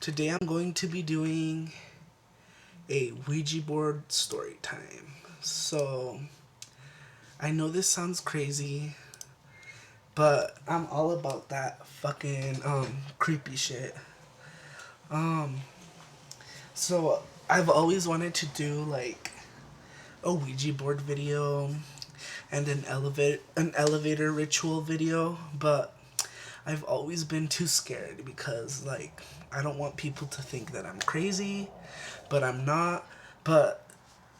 Today I'm going to be doing a Ouija board story time. So, I know this sounds crazy, but I'm all about that fucking creepy shit. Um so I've always wanted to do like a Ouija board video and an elevator ritual video, but I've always been too scared because like I don't want people to think that I'm crazy, but I'm not. But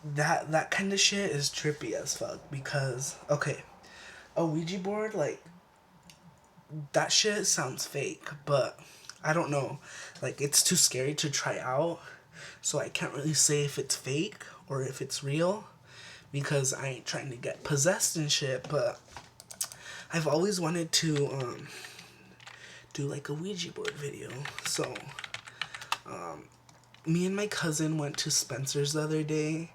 that kind of shit is trippy as fuck because okay, a Ouija board like that shit sounds fake, but I don't know. Like it's too scary to try out, so I can't really say if it's fake or if it's real because I ain't trying to get possessed and shit, but I've always wanted to do like a Ouija board video. So, me and my cousin went to Spencer's the other day.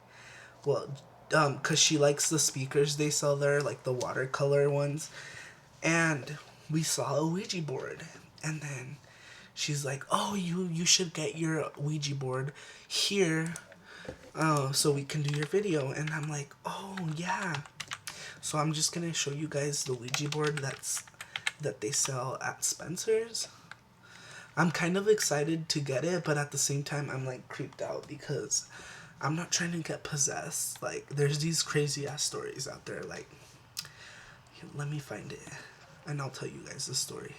Well, cause she likes the speakers they sell there, like the watercolor ones, and we saw a Ouija board, and then she's like, "Oh, you should get your Ouija board here, so we can do your video." And I'm like, "Oh yeah." So I'm just gonna show you guys the Ouija board that they sell at Spencer's. I'm kind of excited to get it, but at the same time, I'm like creeped out because I'm not trying to get possessed. Like, there's these crazy ass stories out there. Like, let me find it and I'll tell you guys the story.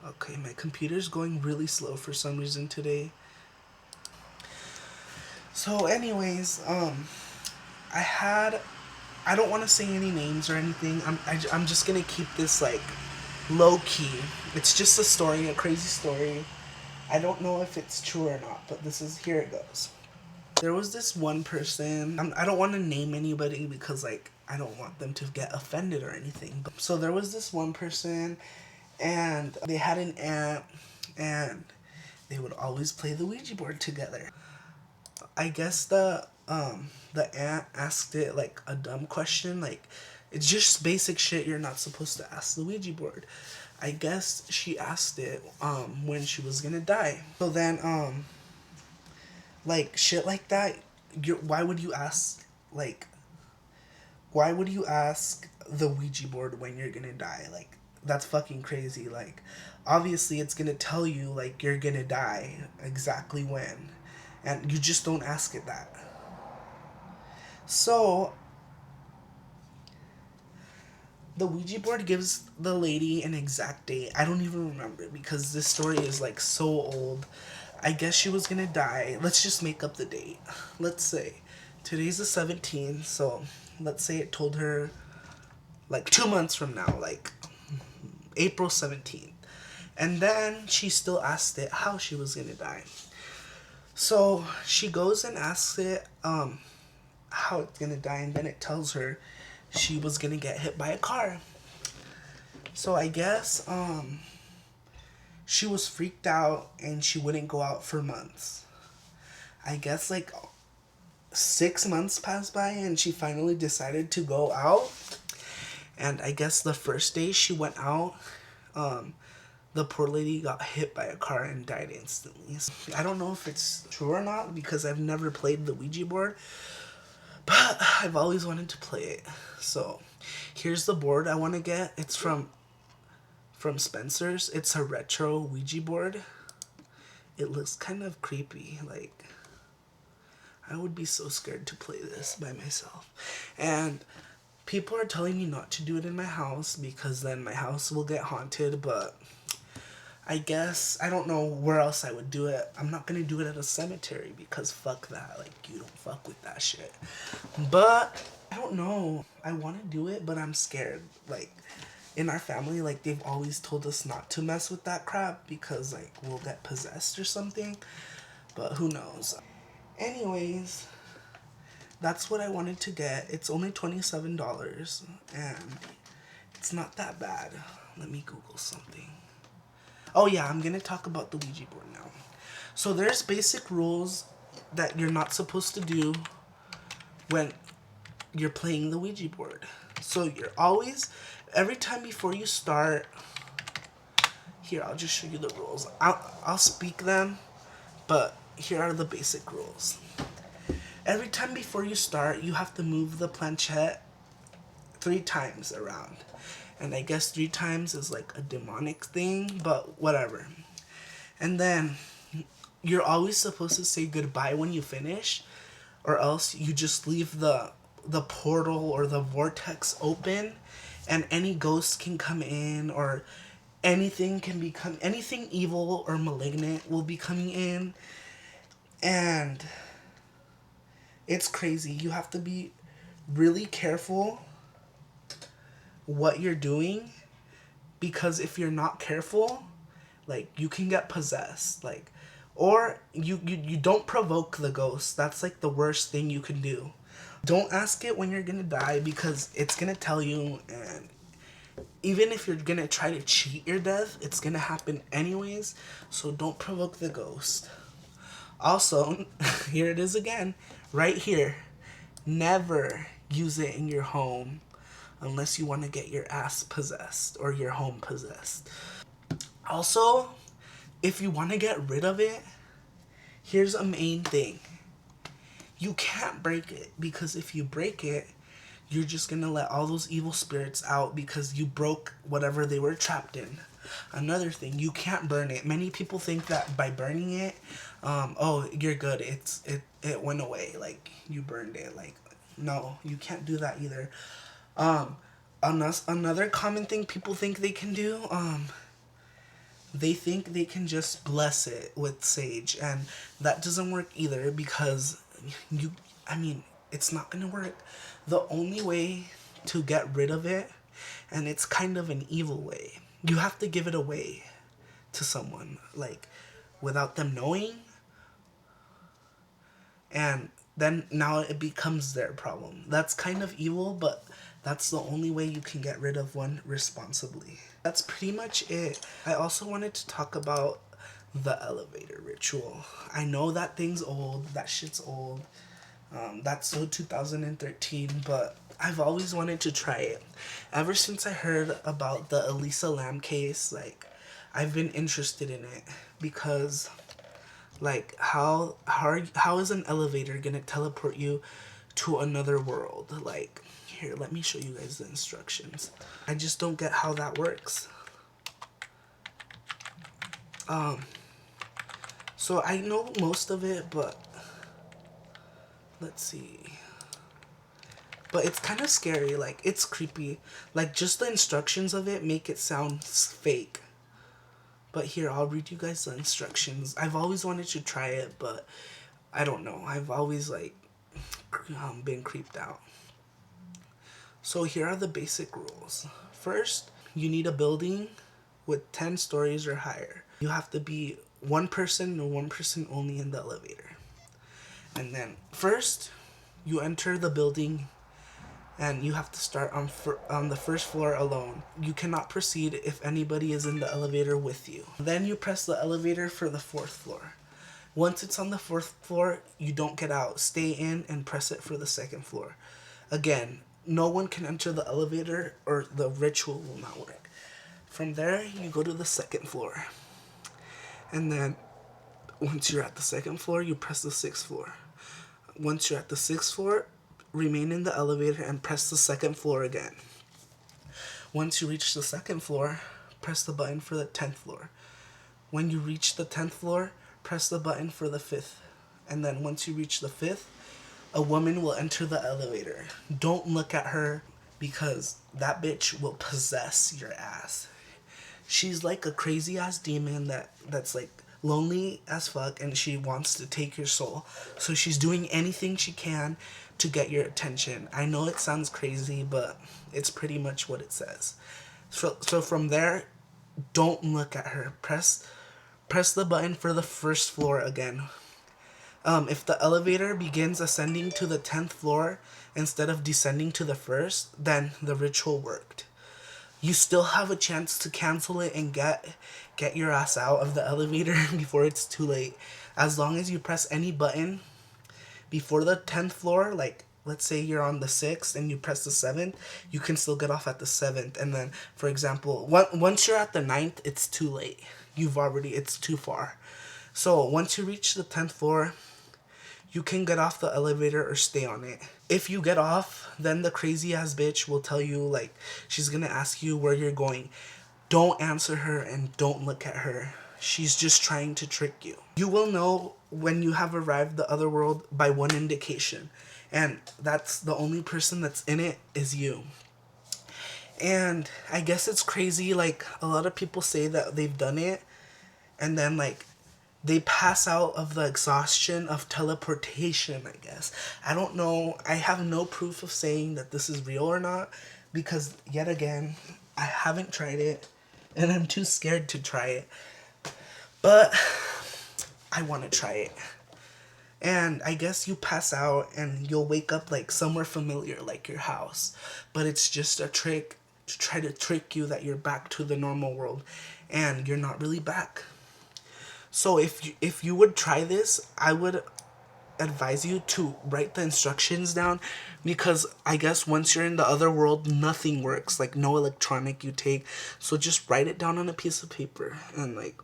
Okay, my computer's going really slow for some reason today. So, anyways, I don't want to say any names or anything. I'm just gonna keep this like low key. It's just a story, a crazy story. I don't know if it's true or not, but here it goes. There was this one person. I don't want to name anybody because like I don't want them to get offended or anything. So there was this one person, and they had an aunt, and they would always play the Ouija board together. I guess the aunt asked it like a dumb question, like it's just basic shit you're not supposed to ask the Ouija board. I guess she asked it when she was gonna die. So then like shit like that, why would you ask like why would you ask the Ouija board when you're gonna die? Like that's fucking crazy. Like obviously it's gonna tell you like you're gonna die exactly when, and you just don't ask it that. So the Ouija board gives the lady an exact date. I don't even remember because this story is like so old. I guess she was gonna die. Let's just make up the date. Let's say today's the 17th, so let's say it told her like 2 months from now, like April 17th. And then she still asked it how she was gonna die. So she goes and asks it how it's gonna die, and then it tells her she was gonna get hit by a car. So I guess she was freaked out and she wouldn't go out for months. I guess like 6 months passed by and she finally decided to go out. And I guess the first day she went out, the poor lady got hit by a car and died instantly. I don't know if it's true or not because I've never played the Ouija board, but I've always wanted to play it. So here's the board I want to get. It's from Spencer's. It's a retro Ouija board. It looks kind of creepy. Like I would be so scared to play this by myself. And people are telling me not to do it in my house because then my house will get haunted, but I guess I don't know where else I would do it. I'm not gonna do it at a cemetery because fuck that. Like you don't fuck with that shit. But I don't know. I want to do it, but I'm scared. Like in our family, like they've always told us not to mess with that crap because like we'll get possessed or something. But who knows? Anyways, that's what I wanted to get. It's only $27 and it's not that bad. Let me Google something. Oh yeah, I'm gonna talk about the Ouija board now. So there's basic rules that you're not supposed to do when you're playing the Ouija board. So you're always, every time before you start, Here, I'll just show you the rules. I'll speak them, but here are the basic rules. Every time before you start, you have to move the planchette 3 times around. And I guess 3 times is like a demonic thing, but whatever. And then you're always supposed to say goodbye when you finish, or else you just leave the portal or the vortex open, and any ghost can come in, or anything evil or malignant will be coming in. And it's crazy. You have to be really careful what you're doing, because if you're not careful, like, you can get possessed, like, or you don't provoke the ghost. That's like the worst thing you can do. Don't ask it when you're gonna die, because it's gonna tell you, and even if you're gonna try to cheat your death, it's gonna happen anyways. So don't provoke the ghost. Also, here it is again, right here. Never use it in your home unless you want to get your ass possessed or your home possessed. Also, if you want to get rid of it, here's a main thing. You can't break it, because if you break it, you're just going to let all those evil spirits out because you broke whatever they were trapped in. Another thing, you can't burn it. Many people think that by burning it, oh, you're good. It went away. Like, you burned it. Like, no, you can't do that either. Another common thing people think they can do, they think they can just bless it with sage, and that doesn't work either, because it's not gonna work. The only way to get rid of it, and it's kind of an evil way, you have to give it away to someone, like, without them knowing, and then now it becomes their problem. That's kind of evil, but that's the only way you can get rid of one responsibly. That's pretty much it. I also wanted to talk about the elevator ritual. I know that thing's old, that shit's old. That's so 2013, but I've always wanted to try it. Ever since I heard about the Elisa Lam case, like, I've been interested in it, because, like, how is an elevator gonna teleport you to another world? Like, here, let me show you guys the instructions. I just don't get how that works. So I know most of it, but let's see. But it's kind of scary, like, it's creepy. Like, just the instructions of it make it sound fake. But here, I'll read you guys the instructions. I've always wanted to try it, but I don't know. I've always, like, been creeped out. So here are the basic rules. First, you need a building with 10 stories or higher. You have to be one person and one person only in the elevator. And then first, you enter the building, and you have to start on the first floor alone. You cannot proceed if anybody is in the elevator with you. Then you press the elevator for the 4th floor. Once it's on the 4th floor, you don't get out. Stay in and press it for the 2nd floor. Again, no one can enter the elevator or the ritual will not work. From there, you go to the 2nd floor. And then once you're at the 2nd floor, you press the 6th floor. Once you're at the 6th floor, remain in the elevator and press the 2nd floor again. Once you reach the 2nd floor, press the button for the 10th floor. When you reach the 10th floor, press the button for the 5th. And then once you reach the 5th, a woman will enter the elevator. Don't look at her, because that bitch will possess your ass. She's like a crazy ass demon that's like lonely as fuck, and she wants to take your soul. So she's doing anything she can to get your attention. I know it sounds crazy, but it's pretty much what it says. So from there, don't look at her. Press the button for the 1st floor again. If the elevator begins ascending to the 10th floor instead of descending to the 1st, then the ritual worked. You still have a chance to cancel it and get your ass out of the elevator before it's too late. As long as you press any button before the 10th floor, like let's say you're on the 6th and you press the 7th, you can still get off at the 7th. And then, for example, once you're at the 9th, it's too late. It's too far. So once you reach the 10th floor, you can get off the elevator or stay on it. If you get off, then the crazy ass bitch will tell you, like, she's gonna ask you where you're going. Don't answer her and don't look at her. She's just trying to trick you. You will know when you have arrived the other world by one indication. And that's the only person that's in it is you. And I guess it's crazy, like, a lot of people say that they've done it and then, like, they pass out of the exhaustion of teleportation, I guess. I don't know. I have no proof of saying that this is real or not because, yet again, I haven't tried it and I'm too scared to try it. But I want to try it. And I guess you pass out and you'll wake up like somewhere familiar, like your house. But it's just a trick to try to trick you that you're back to the normal world. And you're not really back. So if you would try this, I would advise you to write the instructions down because I guess once you're in the other world, nothing works. Like no electronic you take. So just write it down on a piece of paper and like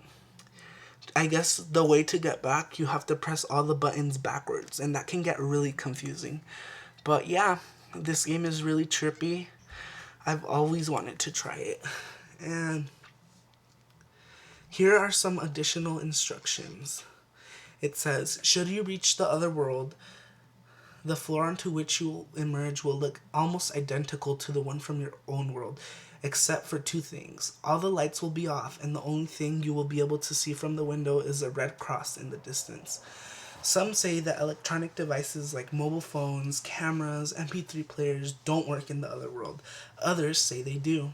I guess the way to get back, you have to press all the buttons backwards, and that can get really confusing. But yeah, this game is really trippy. I've always wanted to try it. And here are some additional instructions. It says, should you reach the other world, the floor onto which you will emerge will look almost identical to the one from your own world, except for two things. All the lights will be off, and the only thing you will be able to see from the window is a red cross in the distance. Some say that electronic devices like mobile phones, cameras, MP3 players don't work in the other world. Others say they do.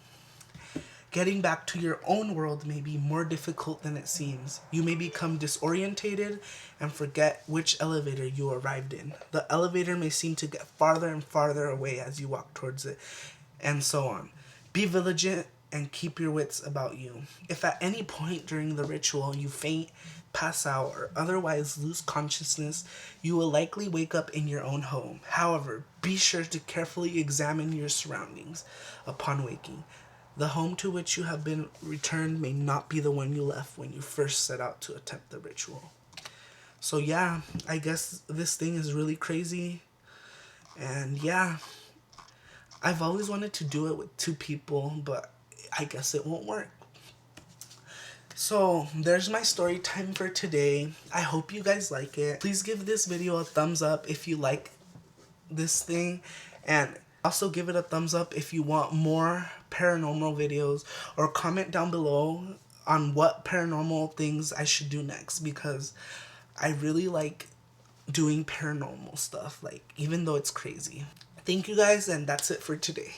Getting back to your own world may be more difficult than it seems. You may become disorientated and forget which elevator you arrived in. The elevator may seem to get farther and farther away as you walk towards it, and so on. Be vigilant and keep your wits about you. If at any point during the ritual you faint, pass out, or otherwise lose consciousness, you will likely wake up in your own home. However, be sure to carefully examine your surroundings upon waking. The home to which you have been returned may not be the one you left when you first set out to attempt the ritual. So yeah, I guess this thing is really crazy. And yeah, I've always wanted to do it with two people, but I guess it won't work. So there's my story time for today. I hope you guys like it. Please give this video a thumbs up if you like this thing, and also give it a thumbs up if you want more paranormal videos, or comment down below on what paranormal things I should do next, because I really like doing paranormal stuff, like even though it's crazy. Thank you guys, and that's it for today.